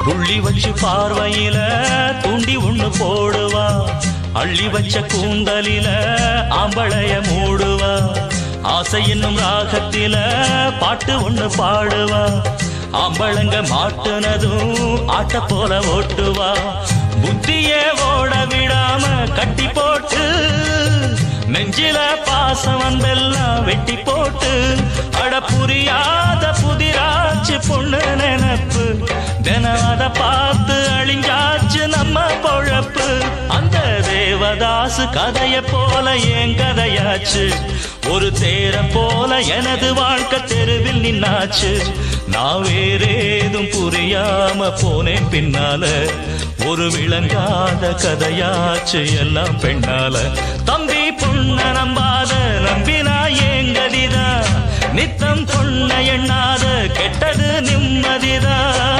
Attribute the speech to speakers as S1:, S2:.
S1: புள்ளி வச்சு பார்வையில தூண்டி ஒண்ணு போடுவா, அள்ளி வச்ச கூந்தலில ஆம்பளைய மூடுவா, ஆசை என்னும் ராகத்தில பாட்டு ஒண்ணு பாடுவா, ஆம்பளங்க மாட்டுனதும் ஆட்ட போல ஓட்டுவா, புத்தியே ஓட விடாம கட்டி போட்டு நெஞ்சில பாசம் வந்தெல்லாம் வெட்டி போட்டு, அட புரியாத புதிராச்சு பொண்ணு நினப்பு, தினம் அதை பார்த்து அழிஞ்சாச்சு நம்ம பொழப்பு. அந்த தேவதாசு கதைய போல என் கதையாச்சு, ஒரு தேர போல எனது வாழ்க்கை தெருவில் நின்னாச்சு. நான் வேறேதும் புரியாம போனேன் பின்னால, ஒரு விளங்காத கதையாச்சு எல்லாம் பெண்ணால. தம்பி பொண்ண நம்பாத நம்பினா ஏங்கதிதான், நித்தம் பொண்ண எண்ணாத கெட்டது நிம்மதிதான்.